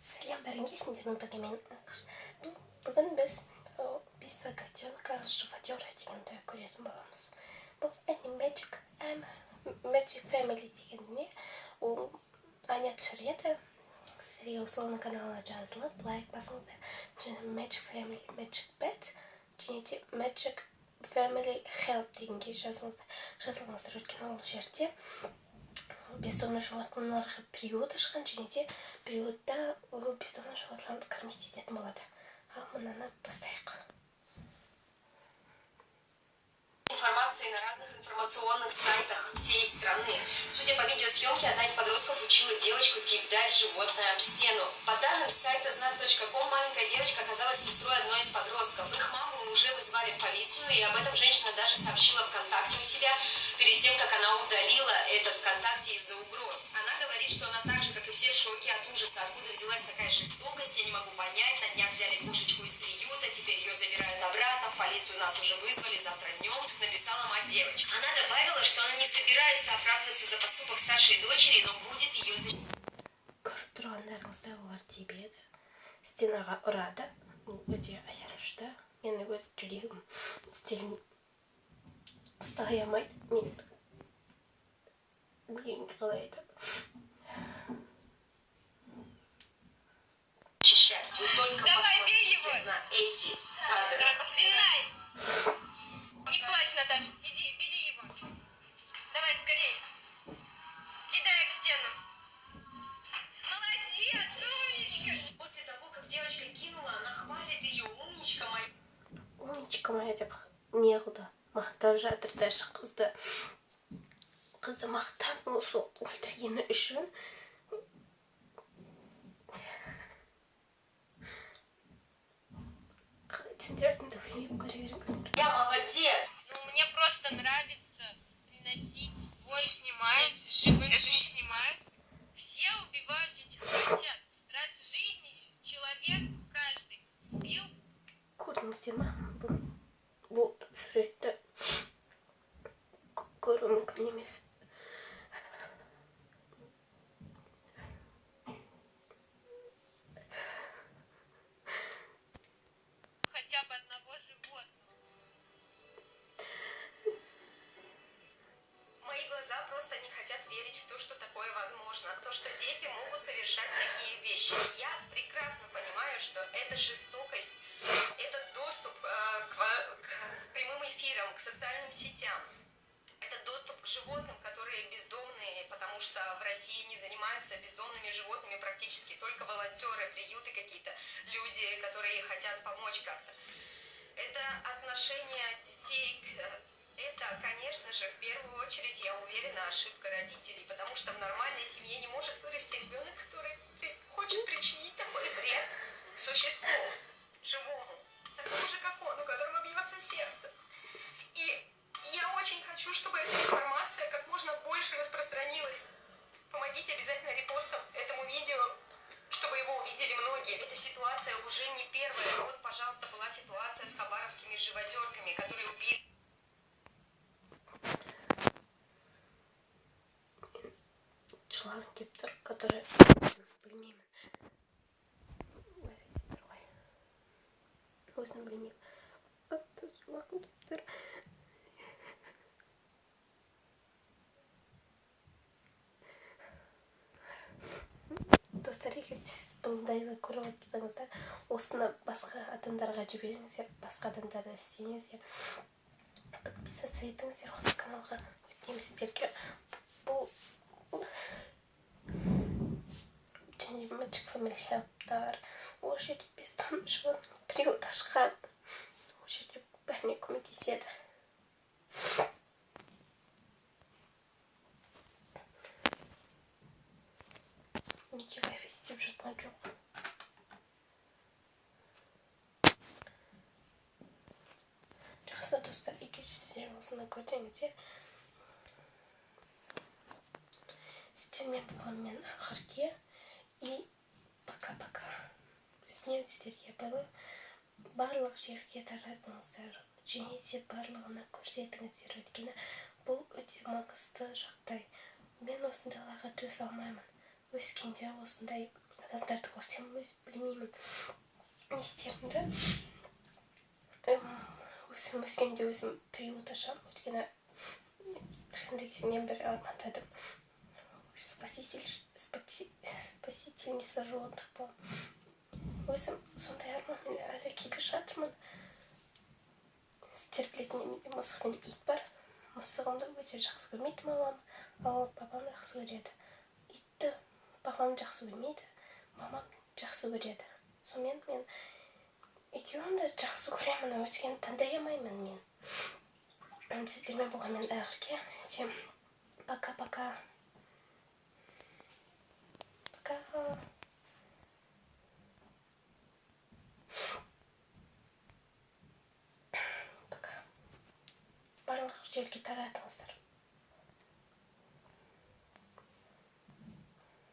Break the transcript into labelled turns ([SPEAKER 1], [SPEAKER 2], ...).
[SPEAKER 1] Сәлем бәрінгесіңдер мен бүгін біз Пицца котенка живодера дегенді көретін боламыз. Бұл Magic Family дегеніне ол Аня түсіреді. Сізге сол каналына жазылып, лайк басыңыздар. Және Magic Family, Magic Pets, және де Magic Family Help дегенге жазылыңыздар. Өйткені ол жерде бездомный животныйларға приют ашқан, және де приютта бездомный животныйларды кормить ететін болады. Ал мынаны бастайық.
[SPEAKER 2] Информации на разных информационных сайтах всей страны. Судя по видеосъемке, одна из подростков учила девочку кидать животное об стену. По данным сайта знак.ком, маленькая девочка оказалась сестрой одной из подростков. Их маму уже вызвали в полицию, и об этом женщина даже сообщила ВКонтакте у себя перед тем, как она удалила этот ВКонтакте из-за угроз. Она говорит, что она так же, как и все, в шоке от ужаса. Откуда взялась такая жестокость, я не могу понять. На днях взяли кошечку из приюта, теперь ее забирают обратно. В полицию нас уже вызвали завтра днем, написала мать девочки. Она добавила, что она не собирается оправдываться за поступок старшей дочери, но будет ее защищать.
[SPEAKER 1] Көріп тұрғандарыңызда олар тебеді, стенаға ұрады. Бұл өте аянышты. Мені өз жүрегім істелін ұстай алмайды. Мен білмеймін қалай айтып.
[SPEAKER 2] Вы только посмотрите на эти кадры.
[SPEAKER 3] Не плачь, Наташа. Иди, бери его. Давай, скорее. Кидай об стену. Молодец, умничка.
[SPEAKER 2] После того, как девочка кинула, она хвалит ее. Умничка моя.
[SPEAKER 1] Умничка моя деп не қылды. Мақтап жатыр даже қызды. Қызды мақтап осы өлтіргені үшін. Қалай түсіндіретінді білмеймін, көре беріңіздер.
[SPEAKER 2] Я молодец.
[SPEAKER 3] Ну, мне просто нравится приносить. Ой, снимает, живым не снимает. Все убивают этих котят. Раз в жизни человек каждый убил.
[SPEAKER 1] Көрдіңіздер ма? Бұл суретті көру мүмкін емес.
[SPEAKER 3] Хотя бы одного животного.
[SPEAKER 2] Мои глаза просто не хотят верить в то, что такое возможно. То, что дети могут совершать такие вещи. Я прекрасно понимаю, что это жестокость, это доступ к прямым эфирам, к социальным сетям. Это доступ к животным, которые бездомные, потому что в России не занимаются бездомными животными практически только волонтеры, приюты какие-то, люди, которые хотят помочь как-то. Это отношение детей к... Это, конечно же, в первую очередь, я уверена, ошибка родителей, потому что в нормальной семье не может вырасти ребенок, который хочет причинить такой вред существу, живому, такому же, как он, у которого бьется сердце. И я очень хочу, чтобы эта информация как можно больше распространилась. Помогите обязательно репостом этому видео, чтобы его увидели многие. Эта ситуация уже не первая. Вот, пожалуйста, была ситуация с хабаровскими живодерками, которые убили.
[SPEAKER 1] Член кептер, который... Білмеймін. Өзім білмеймін. Атты член кептер. Достар, егер сіз бұндайды көріп отырсаңыздар, осыны басқа адамдарға жіберіңіздер, басқа адамдарға істеңіздер. Подписаться етіңіздер осы каналға. Өтінемін сіздерге. Бұл және Magic Family Help-тар. Ол жерде бездомный животный приют ашқан. Ол жерде бәріне көмектеседі. Неге вайф істеп жатқан жоқ. Жақсы достар, егер сіздер осыны көрдіңіздер, сіздермен болған мен Ақырке и пока-пока. Өтінемін сіздерге барлық жерге таратыңыздар, және де барлығына көрсетіңіздер. Өйткені бұл өте маңызды жағдай. Мен осындайларға төзе алмаймын. Өскенде осындай адамдарды көрсем білмеймін не істерімді. Өзім өскенде өзім приют ашамын, өйткені кішкентай кезімнен бері армандадым спасительница животных болам. Өзім сондай арманмен әлі келе жатырмын. Сіздер білетін менде мысық пен ит бар. Мысығымды өте жақсы көрмейді мамам, ал папам жақсы көреді. Итті папам жақсы көрмейді, мамам жақсы көреді. Сонымен мен екеуін де жақсы көремін, өйткені таңдай алмаймын мен. Сіздермен болғанмен әзірге. Всем пока-пока. Пока. Пока. Барлық жерге таратыңыздар.